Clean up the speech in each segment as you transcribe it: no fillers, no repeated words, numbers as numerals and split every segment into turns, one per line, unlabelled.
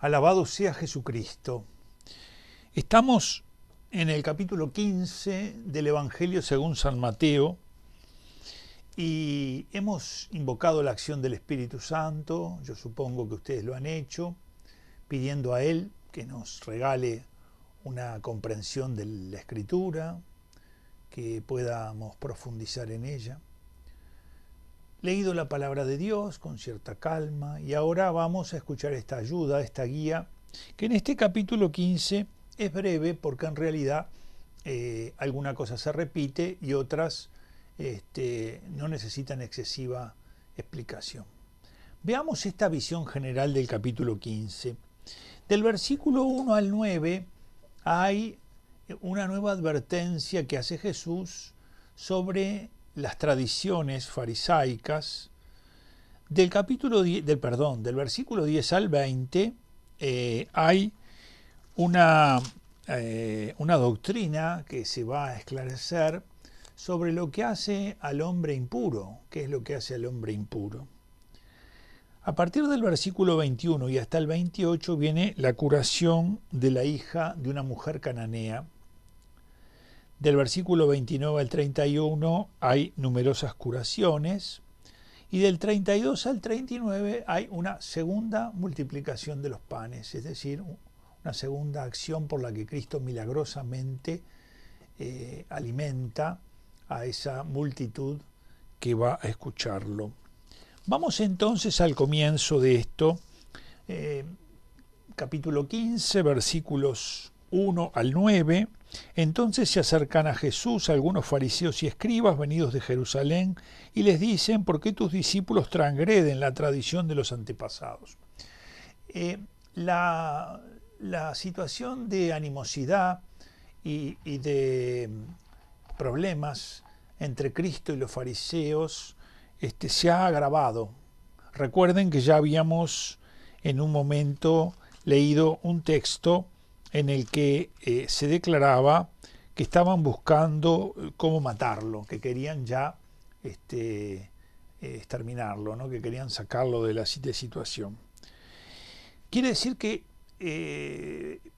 Alabado sea Jesucristo. Estamos en el capítulo 15 del Evangelio según San Mateo y hemos invocado la acción del Espíritu Santo. Yo supongo que ustedes lo han hecho, pidiendo a Él que nos regale una comprensión de la Escritura, que podamos profundizar en ella. Leído la palabra de Dios con cierta calma y ahora vamos a escuchar esta ayuda, esta guía, que en este capítulo 15 es breve porque en realidad alguna cosa se repite y otras no necesitan excesiva explicación. Veamos esta visión general del capítulo 15. Del versículo 1 al 9 hay una nueva advertencia que hace Jesús sobre las tradiciones farisaicas. Del versículo 10 al 20 hay una doctrina que se va a esclarecer sobre lo que hace al hombre impuro. ¿Qué es lo que hace al hombre impuro? A partir del versículo 21 y hasta el 28 viene la curación de la hija de una mujer cananea. Del versículo 29 al 31 hay numerosas curaciones y del 32 al 39 hay una segunda multiplicación de los panes, es decir, una segunda acción por la que Cristo milagrosamente alimenta a esa multitud que va a escucharlo. Vamos entonces al comienzo de esto, capítulo 15, versículos 1 al 9. Entonces se acercan a Jesús algunos fariseos y escribas venidos de Jerusalén y les dicen: ¿por qué tus discípulos transgreden la tradición de los antepasados? La situación de animosidad y de problemas entre Cristo y los fariseos se ha agravado. Recuerden que ya habíamos en un momento leído un texto en el que se declaraba que estaban buscando cómo matarlo, que querían ya exterminarlo, ¿no? Que querían sacarlo de la situación. Quiere decir que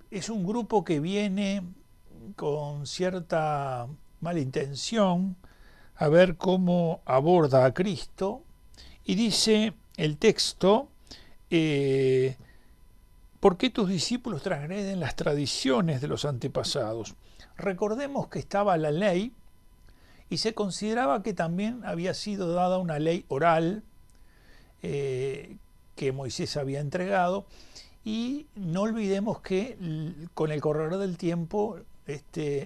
es un grupo que viene con cierta mala intención a ver cómo aborda a Cristo, y dice el texto: ¿por qué tus discípulos transgreden las tradiciones de los antepasados? Recordemos que estaba la ley y se consideraba que también había sido dada una ley oral que Moisés había entregado, y no olvidemos que con el correr del tiempo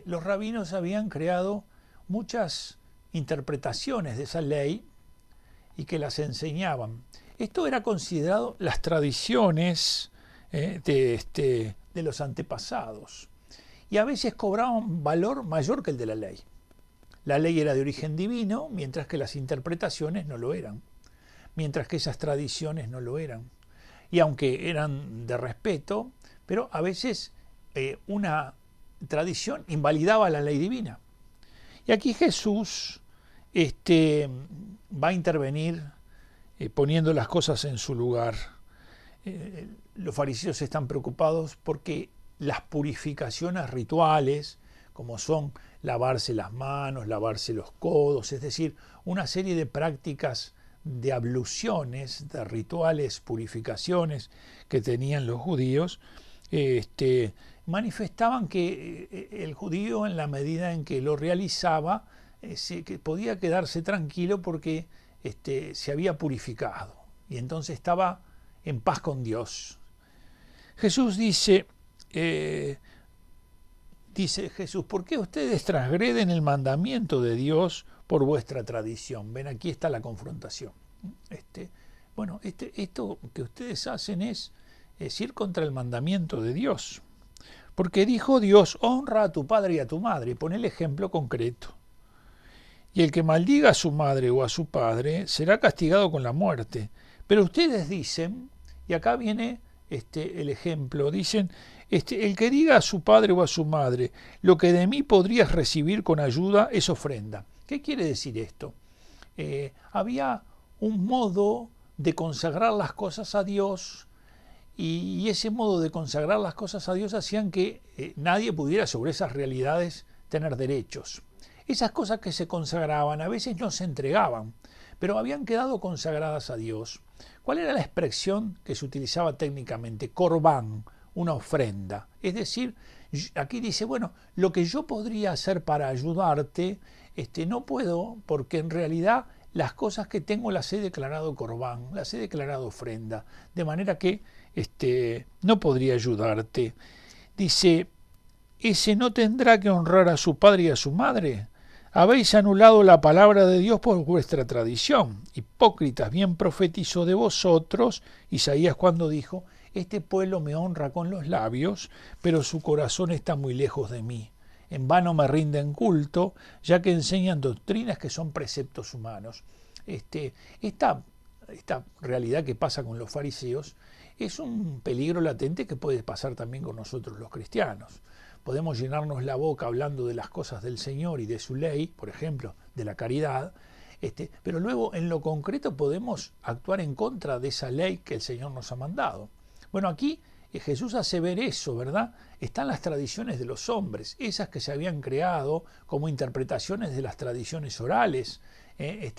los rabinos habían creado muchas interpretaciones de esa ley y que las enseñaban. Esto era considerado las tradiciones de los antepasados, y a veces cobraban valor mayor que el de la ley. La ley era de origen divino, mientras que las interpretaciones no lo eran, mientras que esas tradiciones no lo eran, y aunque eran de respeto, pero a veces una tradición invalidaba la ley divina. Y aquí Jesús va a intervenir poniendo las cosas en su lugar. Los fariseos están preocupados porque las purificaciones rituales, como son lavarse las manos, lavarse los codos, es decir, una serie de prácticas de abluciones, de rituales, purificaciones que tenían los judíos, manifestaban que el judío, en la medida en que lo realizaba, que podía quedarse tranquilo porque se había purificado y entonces estaba en paz con Dios. Jesús dice Jesús: ¿por qué ustedes transgreden el mandamiento de Dios por vuestra tradición? Ven, aquí está la confrontación. Esto que ustedes hacen es ir contra el mandamiento de Dios. Porque dijo Dios: honra a tu padre y a tu madre, y pone el ejemplo concreto. Y el que maldiga a su madre o a su padre será castigado con la muerte. Pero ustedes dicen, y acá viene el ejemplo, dicen: el que diga a su padre o a su madre, lo que de mí podrías recibir con ayuda es ofrenda. ¿Qué quiere decir esto? Había un modo de consagrar las cosas a Dios y ese modo de consagrar las cosas a Dios hacían que nadie pudiera sobre esas realidades tener derechos. Esas cosas que se consagraban a veces no se entregaban, pero habían quedado consagradas a Dios. ¿Cuál era la expresión que se utilizaba técnicamente? Corbán, una ofrenda. Es decir, aquí dice, bueno, lo que yo podría hacer para ayudarte, no puedo, porque en realidad las cosas que tengo las he declarado corbán, las he declarado ofrenda, de manera que no podría ayudarte. Dice, ¿ese no tendrá que honrar a su padre y a su madre? Habéis anulado la palabra de Dios por vuestra tradición. Hipócritas, bien profetizó de vosotros Isaías cuando dijo, este pueblo me honra con los labios, pero su corazón está muy lejos de mí. En vano me rinden culto, ya que enseñan doctrinas que son preceptos humanos. Esta realidad que pasa con los fariseos es un peligro latente que puede pasar también con nosotros los cristianos. Podemos llenarnos la boca hablando de las cosas del Señor y de su ley, por ejemplo, de la caridad, pero luego en lo concreto podemos actuar en contra de esa ley que el Señor nos ha mandado. Bueno, aquí Jesús hace ver eso, ¿verdad? Están las tradiciones de los hombres, esas que se habían creado como interpretaciones de las tradiciones orales,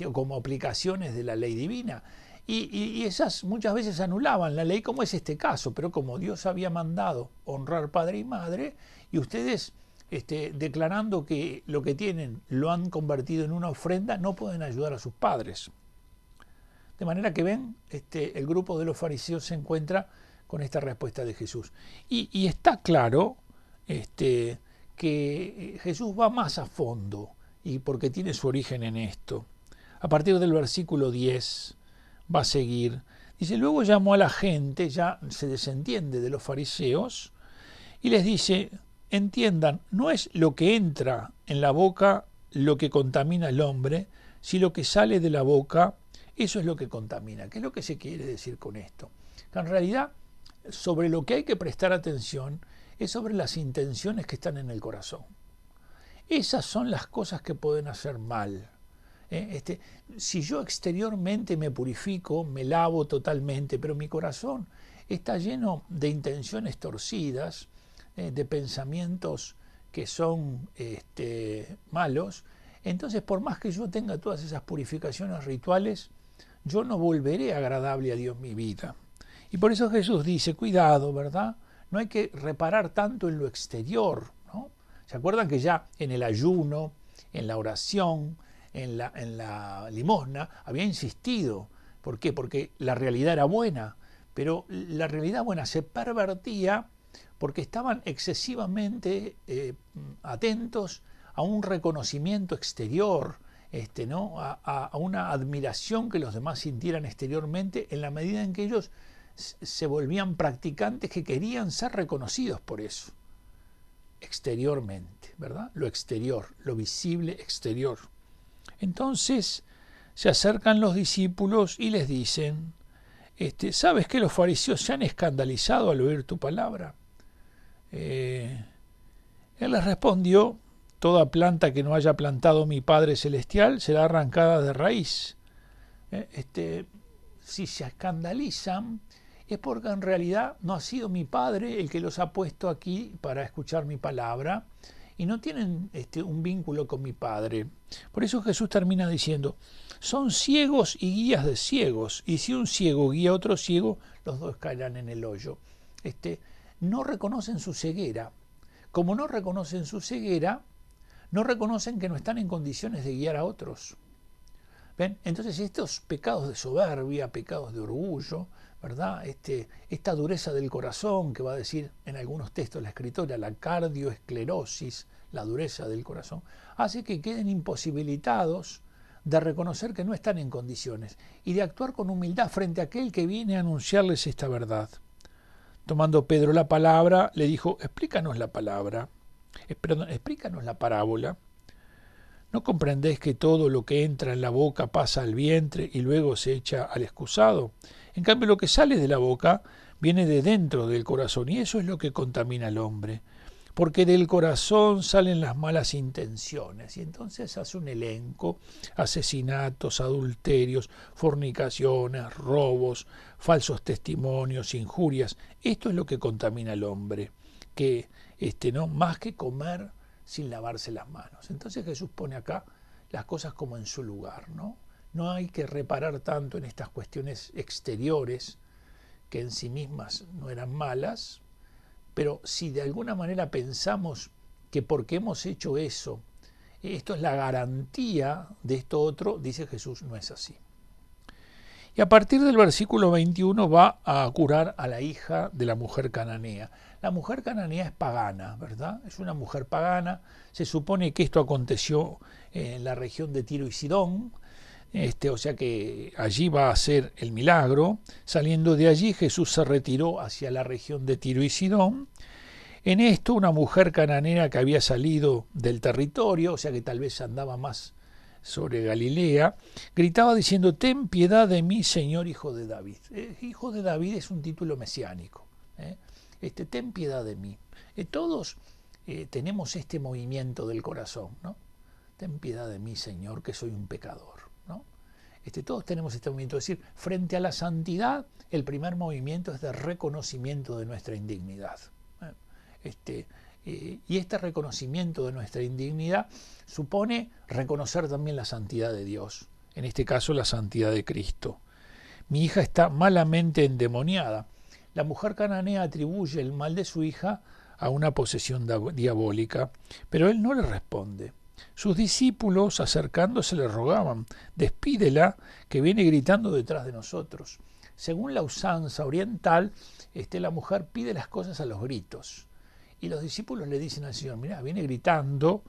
o como aplicaciones de la ley divina. Y esas muchas veces anulaban la ley, como es este caso, pero como Dios había mandado honrar padre y madre, y ustedes declarando que lo que tienen lo han convertido en una ofrenda, no pueden ayudar a sus padres. De manera que ven, el grupo de los fariseos se encuentra con esta respuesta de Jesús. Y está claro que Jesús va más a fondo, y porque tiene su origen en esto. A partir del versículo 10 va a seguir. Dice, luego llamó a la gente, ya se desentiende de los fariseos, y les dice, entiendan, no es lo que entra en la boca lo que contamina al hombre, sino lo que sale de la boca, eso es lo que contamina. ¿Qué es lo que se quiere decir con esto? En realidad, sobre lo que hay que prestar atención es sobre las intenciones que están en el corazón. Esas son las cosas que pueden hacer mal. Si yo exteriormente me purifico, me lavo totalmente, pero mi corazón está lleno de intenciones torcidas, de pensamientos que son malos, entonces por más que yo tenga todas esas purificaciones rituales, yo no volveré agradable a Dios mi vida. Y por eso Jesús dice, cuidado, ¿verdad? No hay que reparar tanto en lo exterior, ¿no? ¿Se acuerdan que ya en el ayuno, en la oración, en la limosna, había insistido? ¿Por qué? Porque la realidad era buena, pero la realidad buena se pervertía porque estaban excesivamente atentos a un reconocimiento exterior, ¿no? a una admiración que los demás sintieran exteriormente, en la medida en que ellos se volvían practicantes que querían ser reconocidos por eso, exteriormente, ¿verdad? Lo exterior, lo visible exterior. Entonces se acercan los discípulos y les dicen, ¿sabes que los fariseos se han escandalizado al oír tu palabra? Él les respondió, toda planta que no haya plantado mi Padre Celestial será arrancada de raíz. Si se escandalizan es porque en realidad no ha sido mi Padre el que los ha puesto aquí para escuchar mi palabra y no tienen un vínculo con mi Padre. Por eso Jesús termina diciendo, son ciegos y guías de ciegos, y si un ciego guía a otro ciego, los dos caerán en el hoyo. No reconocen su ceguera. Como no reconocen su ceguera, no reconocen que no están en condiciones de guiar a otros. ¿Ven? Entonces estos pecados de soberbia, pecados de orgullo, ¿verdad? Esta dureza del corazón que va a decir en algunos textos la escritora, la cardioesclerosis, la dureza del corazón, hace que queden imposibilitados de reconocer que no están en condiciones y de actuar con humildad frente a aquel que viene a anunciarles esta verdad. Tomando Pedro la palabra, le dijo, explícanos la parábola. ¿No comprendéis que todo lo que entra en la boca pasa al vientre y luego se echa al excusado? En cambio, lo que sale de la boca viene de dentro del corazón y eso es lo que contamina al hombre. porque del corazón salen las malas intenciones. Y entonces hace un elenco: asesinatos, adulterios, fornicaciones, robos, falsos testimonios, injurias. Esto es lo que contamina al hombre, que no más que comer sin lavarse las manos. Entonces Jesús pone acá las cosas como en su lugar, ¿no? No hay que reparar tanto en estas cuestiones exteriores, que en sí mismas no eran malas, pero si de alguna manera pensamos que porque hemos hecho eso, esto es la garantía de esto otro, dice Jesús, no es así. Y a partir del versículo 21 va a curar a la hija de la mujer cananea. La mujer cananea es pagana, ¿verdad? Es una mujer pagana. Se supone que esto aconteció en la región de Tiro y Sidón. O sea que allí va a ser el milagro. Saliendo de allí, Jesús se retiró hacia la región de Tiro y Sidón. En esto, una mujer cananea que había salido del territorio, o sea que tal vez andaba más sobre Galilea, gritaba diciendo: ten piedad de mí, Señor, hijo de David. Hijo de David es un título mesiánico. Ten piedad de mí. Todos tenemos este movimiento del corazón, ¿no? Ten piedad de mí, Señor, que soy un pecador, ¿no? Todos tenemos este movimiento. Es decir, frente a la santidad, el primer movimiento es de reconocimiento de nuestra indignidad. Y este reconocimiento de nuestra indignidad supone reconocer también la santidad de Dios, en este caso la santidad de Cristo. Mi hija está malamente endemoniada. La mujer cananea atribuye el mal de su hija a una posesión diabólica, pero él no le responde. Sus discípulos, acercándose, le rogaban: despídela, que viene gritando detrás de nosotros. Según la usanza oriental, la mujer pide las cosas a los gritos. Y los discípulos le dicen al Señor: mira, viene gritando,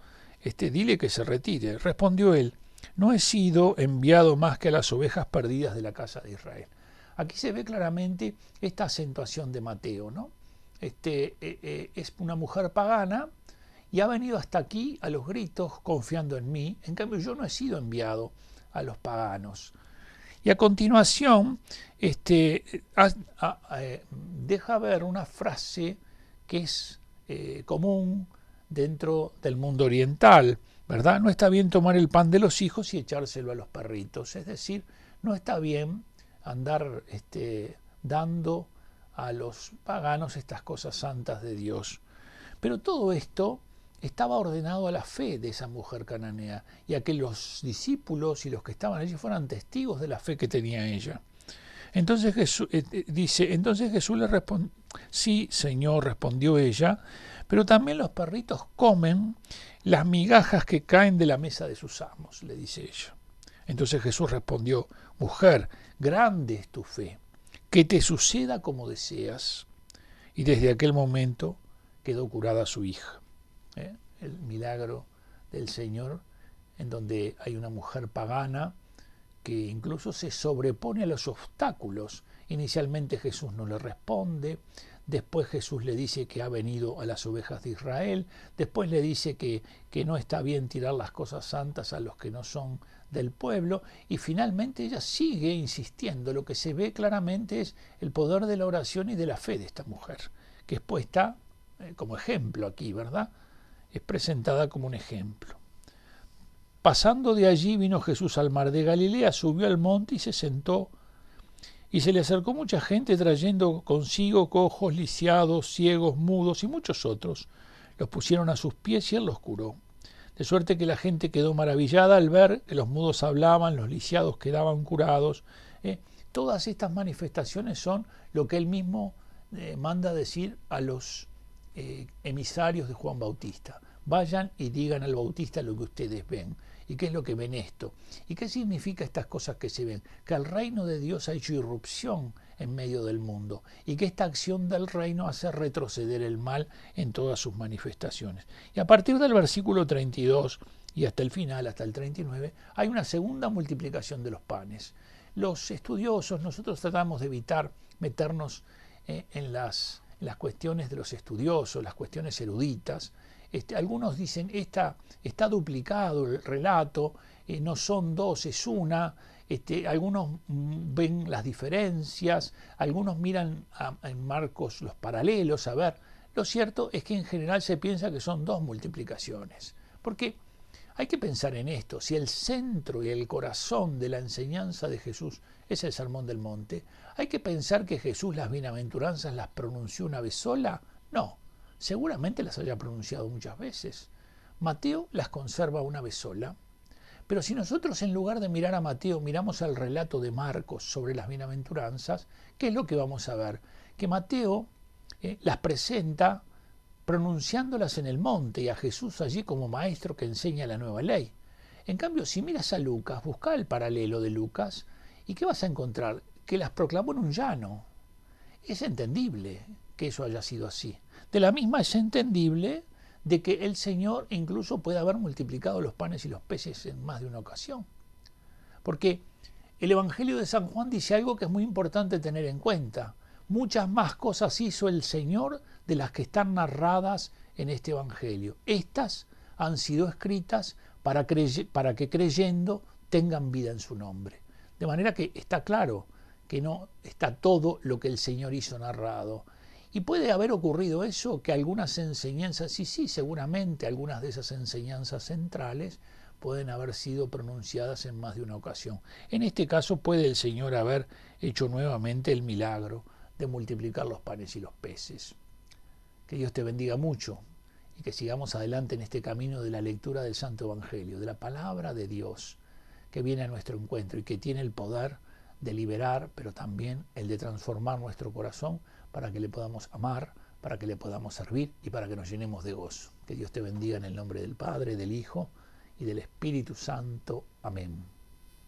dile que se retire. Respondió él: no he sido enviado más que a las ovejas perdidas de la casa de Israel. Aquí se ve claramente esta acentuación de Mateo, ¿no? Es una mujer pagana y ha venido hasta aquí a los gritos confiando en mí. En cambio, yo no he sido enviado a los paganos. Y a continuación deja ver una frase que es común dentro del mundo oriental, ¿verdad? No está bien tomar el pan de los hijos y echárselo a los perritos. Es decir, no está bien andar dando a los paganos estas cosas santas de Dios. Pero todo esto estaba ordenado a la fe de esa mujer cananea y a que los discípulos y los que estaban allí fueran testigos de la fe que tenía ella. Entonces Jesús le respondió: sí, Señor, respondió ella, pero también los perritos comen las migajas que caen de la mesa de sus amos, le dice ella. Entonces Jesús respondió: mujer, grande es tu fe, que te suceda como deseas. Y desde aquel momento quedó curada su hija. El milagro del Señor, en donde hay una mujer pagana que incluso se sobrepone a los obstáculos. Inicialmente Jesús no le responde, después Jesús le dice que ha venido a las ovejas de Israel, después le dice que no está bien tirar las cosas santas a los que no son del pueblo, y finalmente ella sigue insistiendo. Lo que se ve claramente es el poder de la oración y de la fe de esta mujer, que es puesta como ejemplo aquí, ¿verdad? Es presentada como un ejemplo. Pasando de allí vino Jesús al mar de Galilea, subió al monte y se sentó. Y se le acercó mucha gente trayendo consigo cojos, lisiados, ciegos, mudos y muchos otros. Los pusieron a sus pies y él los curó. De suerte que la gente quedó maravillada al ver que los mudos hablaban, los lisiados quedaban curados. Todas estas manifestaciones son lo que él mismo manda decir a los emisarios de Juan Bautista. Vayan y digan al Bautista lo que ustedes ven. ¿Y qué es lo que ven esto? ¿Y qué significa estas cosas que se ven? Que el reino de Dios ha hecho irrupción en medio del mundo y que esta acción del reino hace retroceder el mal en todas sus manifestaciones. Y a partir del versículo 32 y hasta el final, hasta el 39, hay una segunda multiplicación de los panes. Los estudiosos, nosotros tratamos de evitar meternos en las cuestiones de los estudiosos, las cuestiones eruditas. Algunos dicen, está duplicado el relato, no son dos, es una. Algunos ven las diferencias, algunos miran en Marcos los paralelos, a ver Lo cierto es que en general se piensa que son 2 multiplicaciones, porque hay que pensar en esto: si el centro y el corazón de la enseñanza de Jesús es el Sermón del Monte, ¿hay que pensar que Jesús las bienaventuranzas las pronunció una vez sola? No, seguramente las haya pronunciado muchas veces. Mateo las conserva una vez sola, pero si nosotros, en lugar de mirar a Mateo, miramos al relato de Marcos sobre las bienaventuranzas, ¿qué es lo que vamos a ver? Que Mateo las presenta pronunciándolas en el monte y a Jesús allí como maestro que enseña la nueva ley. En cambio, si miras a Lucas, busca el paralelo de Lucas, ¿y qué vas a encontrar? Que las proclamó en un llano. Es entendible que eso haya sido así. De la misma es entendible de que el Señor incluso puede haber multiplicado los panes y los peces en más de una ocasión. Porque el Evangelio de San Juan dice algo que es muy importante tener en cuenta. Muchas más cosas hizo el Señor de las que están narradas en este Evangelio. Estas han sido escritas para que creyendo tengan vida en su nombre. De manera que está claro que no está todo lo que el Señor hizo narrado. Y puede haber ocurrido eso, que algunas enseñanzas, sí, seguramente algunas de esas enseñanzas centrales pueden haber sido pronunciadas en más de una ocasión. En este caso puede el Señor haber hecho nuevamente el milagro de multiplicar los panes y los peces. Que Dios te bendiga mucho y que sigamos adelante en este camino de la lectura del Santo Evangelio, de la palabra de Dios que viene a nuestro encuentro y que tiene el poder de liberar, pero también el de transformar nuestro corazón para que le podamos amar, para que le podamos servir y para que nos llenemos de gozo. Que Dios te bendiga en el nombre del Padre, del Hijo y del Espíritu Santo. Amén.